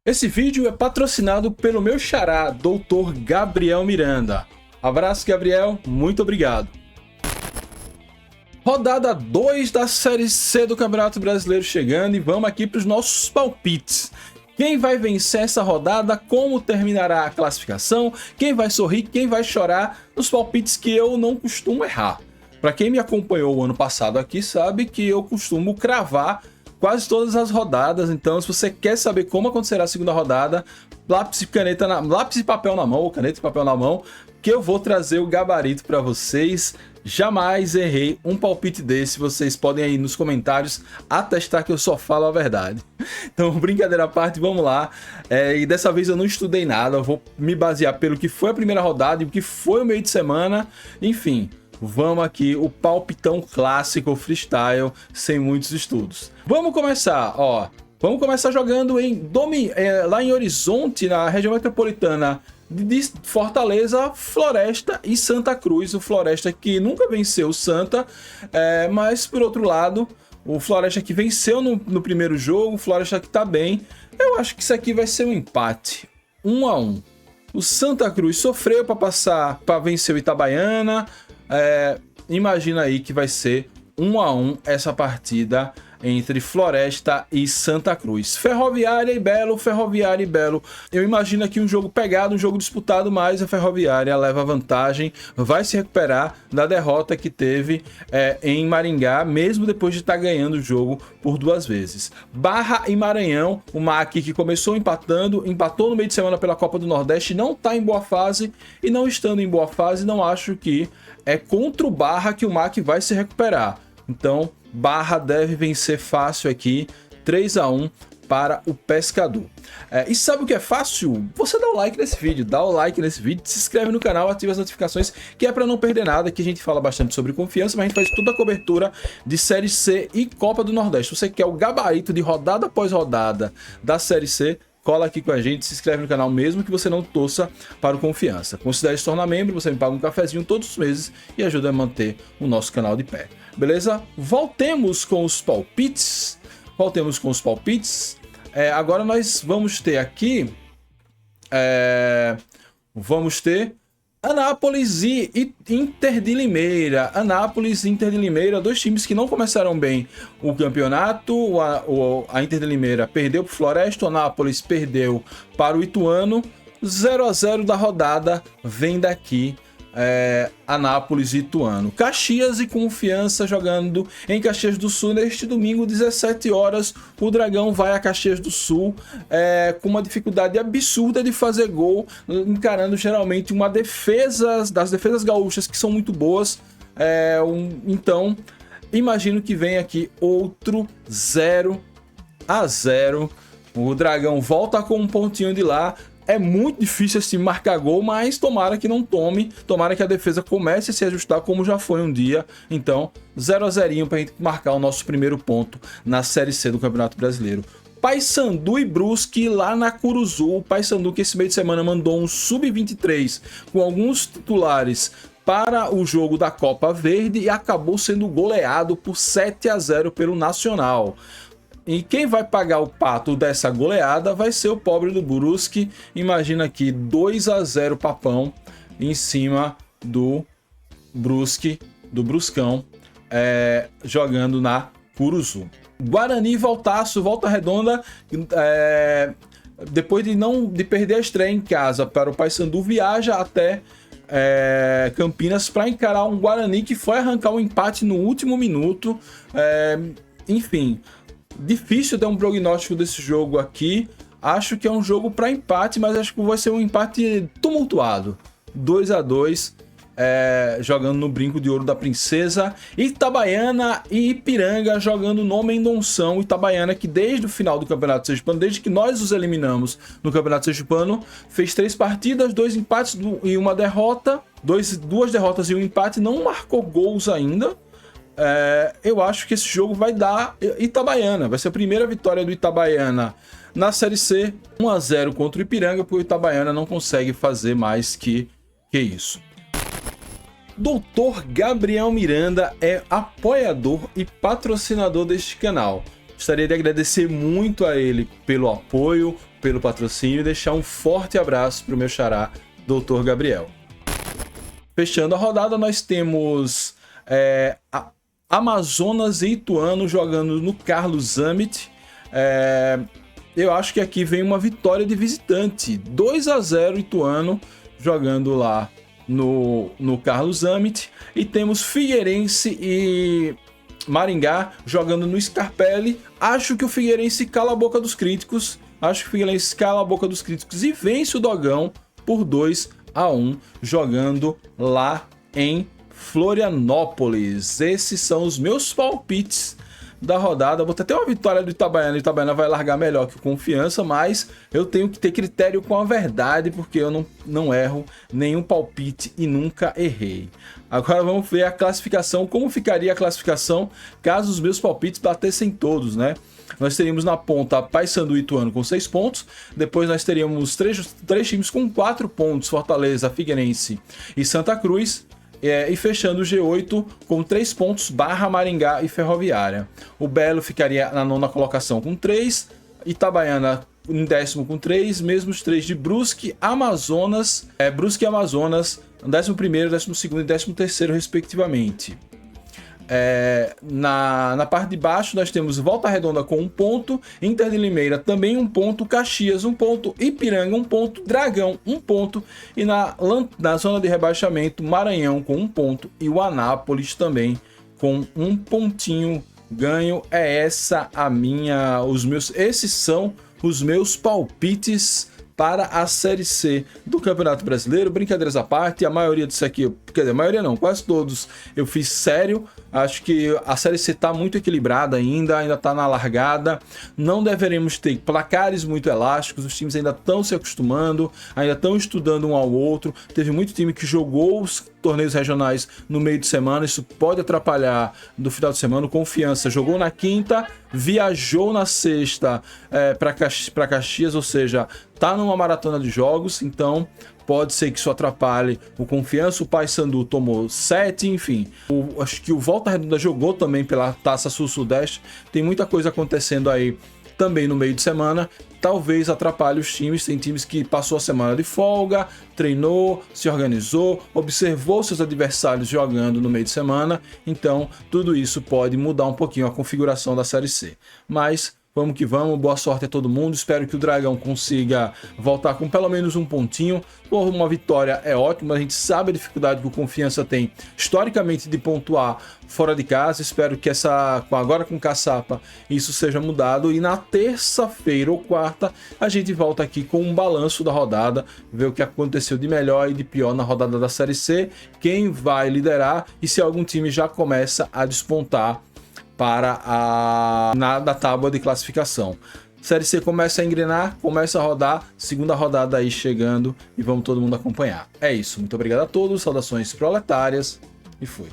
Esse vídeo é patrocinado pelo meu xará, Dr. Gabriel Miranda. Abraço, Gabriel, muito obrigado. Rodada 2 da Série C do Campeonato Brasileiro chegando e vamos aqui para os nossos palpites. Quem vai vencer essa rodada, como terminará a classificação, quem vai sorrir, quem vai chorar, nos palpites que eu não costumo errar. Para quem me acompanhou o ano passado aqui sabe que eu costumo cravar quase todas as rodadas, então se você quer saber como acontecerá a segunda rodada, lápis e papel na mão, ou caneta e papel na mão, que eu vou trazer o gabarito para vocês. Jamais errei um palpite desse, vocês podem aí nos comentários atestar que eu só falo a verdade. Então, brincadeira à parte, vamos lá. E dessa vez eu não estudei nada, eu vou me basear pelo que foi a primeira rodada e o que foi o meio de semana, enfim. Vamos aqui, o palpitão clássico freestyle, sem muitos estudos. Vamos começar, ó. Vamos começar jogando lá em Horizonte, na região metropolitana de Fortaleza, Floresta e Santa Cruz. O Floresta que nunca venceu o Santa, mas por outro lado, o Floresta que venceu no primeiro jogo, o Floresta que tá bem. Eu acho que isso aqui vai ser um empate, 1 a 1. O Santa Cruz sofreu para vencer o Itabaiana. Imagina aí que vai ser 1 a 1 essa partida entre Floresta e Santa Cruz. Ferroviária e Belo. Eu imagino aqui um jogo pegado, um jogo disputado, mas a Ferroviária leva vantagem, vai se recuperar da derrota que teve em Maringá, mesmo depois de estar ganhando o jogo por 2 vezes. Barra e Maranhão, o MAC que começou empatou no meio de semana pela Copa do Nordeste, não está em boa fase, e não estando em boa fase, não acho que é contra o Barra que o MAC vai se recuperar. Então, Barra deve vencer fácil aqui, 3 a 1 para o Pescador. E sabe o que é fácil? Você dá o like nesse vídeo, se inscreve no canal, ativa as notificações, que é para não perder nada, que a gente fala bastante sobre confiança, mas a gente faz toda a cobertura de Série C e Copa do Nordeste. Você quer o gabarito de rodada após rodada da Série C? Cola aqui com a gente, se inscreve no canal mesmo que você não torça para o Confiança. Considere se tornar membro, você me paga um cafezinho todos os meses e ajuda a manter o nosso canal de pé. Beleza? Voltemos com os palpites. Agora nós vamos ter aqui... vamos ter Anápolis e Inter de Limeira. Anápolis e Inter de Limeira, 2 times que não começaram bem o campeonato. A Inter de Limeira perdeu para o Floresta, o Anápolis perdeu para o Ituano. 0 a 0 da rodada vem daqui. Anápolis e Ituano. Caxias e Confiança jogando em Caxias do Sul neste domingo, 17 horas. O Dragão vai a Caxias do Sul com uma dificuldade absurda de fazer gol, encarando geralmente uma das defesas gaúchas que são muito boas. Então, imagino que vem aqui outro 0 a 0. O Dragão volta com um pontinho de lá. É muito difícil esse time marcar gol, mas tomara que não tome, tomara que a defesa comece a se ajustar como já foi um dia. Então, 0 a 0 para a gente marcar o nosso primeiro ponto na Série C do Campeonato Brasileiro. Paysandu e Brusque lá na Curuzu. O Paysandu que esse meio de semana mandou um Sub-23 com alguns titulares para o jogo da Copa Verde e acabou sendo goleado por 7 a 0 pelo Nacional. E quem vai pagar o pato dessa goleada vai ser o pobre do Brusque. Imagina aqui 2 a 0 papão em cima do Brusque, do Bruscão, jogando na Curuzu. Guarani e Volta Redonda, depois de perder a estreia em casa para o Paysandu, viaja até Campinas para encarar um Guarani que foi arrancar um empate no último minuto. Enfim, difícil ter um prognóstico desse jogo aqui. Acho que é um jogo para empate, mas acho que vai ser um empate tumultuado. 2 a 2, jogando no Brinco de Ouro da Princesa. Itabaiana e Ipiranga jogando no Mendonção. Itabaiana que desde o final do Campeonato Sergipano, desde que nós os eliminamos no Campeonato Sergipano, fez 3 partidas, 2 empates e 1 derrota. 2 derrotas e 1 empate, não marcou gols ainda. Eu acho que esse jogo vai dar Itabaiana. Vai ser a primeira vitória do Itabaiana na Série C. 1 a 0 contra o Ipiranga, porque o Itabaiana não consegue fazer mais que isso. Dr. Gabriel Miranda é apoiador e patrocinador deste canal. Gostaria de agradecer muito a ele pelo apoio, pelo patrocínio e deixar um forte abraço para o meu xará, Dr. Gabriel. Fechando a rodada, nós temos Amazonas e Ituano jogando no Carlos Zammit. Eu acho que aqui vem uma vitória de visitante. 2-0 Ituano jogando lá no Carlos Zammit. E temos Figueirense e Maringá jogando no Scarpelli. Acho que o Figueirense cala a boca dos críticos. E vence o Dogão por 2-1 jogando lá em Florianópolis. Esses são os meus palpites da rodada. Vou ter até uma vitória do Itabaiana. O Itabaiana vai largar melhor que o Confiança, mas eu tenho que ter critério com a verdade, porque eu não erro nenhum palpite e nunca errei. Agora vamos ver a classificação, como ficaria a classificação caso os meus palpites batessem todos, né? Nós teríamos na ponta Paysandu e Ituano com 6 pontos. Depois nós teríamos três times com 4 pontos: Fortaleza, Figueirense e Santa Cruz. E fechando o G8 com 3 pontos, Barra, Maringá e Ferroviária. O Belo ficaria na 9ª colocação com 3, Itabaiana em 10º com 3, mesmos 3 de Brusque, Amazonas, 11º, 12º e 13º respectivamente. Na parte de baixo nós temos Volta Redonda com 1 ponto, Inter de Limeira também 1 ponto, Caxias 1 ponto, Ipiranga 1 ponto, Dragão 1 ponto e na zona de rebaixamento Maranhão com 1 ponto e o Anápolis também com 1 pontinho ganho. Esses são os meus palpites para a Série C do Campeonato Brasileiro. Brincadeiras à parte, a maioria disso aqui, quer dizer, a maioria não, quase todos eu fiz sério. Acho que a Série C está muito equilibrada ainda está na largada. Não deveremos ter placares muito elásticos, os times ainda estão se acostumando, ainda estão estudando um ao outro. Teve muito time que jogou os torneios regionais no meio de semana, isso pode atrapalhar no final de semana. O Confiança jogou na quinta, viajou na sexta para Caxias, ou seja, tá numa maratona de jogos, então pode ser que isso atrapalhe o Confiança. O Paysandu tomou 7, enfim. Acho que o Volta Redonda jogou também pela Taça Sul-Sudeste. Tem muita coisa acontecendo aí também no meio de semana. Talvez atrapalhe os times. Tem times que passou a semana de folga, treinou, se organizou, observou seus adversários jogando no meio de semana. Então, tudo isso pode mudar um pouquinho a configuração da Série C. Mas vamos que vamos, boa sorte a todo mundo. Espero que o Dragão consiga voltar com pelo menos um pontinho. Por uma vitória é ótimo, a gente sabe a dificuldade que o Confiança tem historicamente de pontuar fora de casa. Espero que agora com Caçapa isso seja mudado. E na terça-feira ou quarta a gente volta aqui com um balanço da rodada, ver o que aconteceu de melhor e de pior na rodada da Série C, quem vai liderar e se algum time já começa a despontar da tábua de classificação. Série C começa a engrenar, começa a rodar, segunda rodada aí chegando e vamos todo mundo acompanhar. É isso, muito obrigado a todos, saudações proletárias e fui.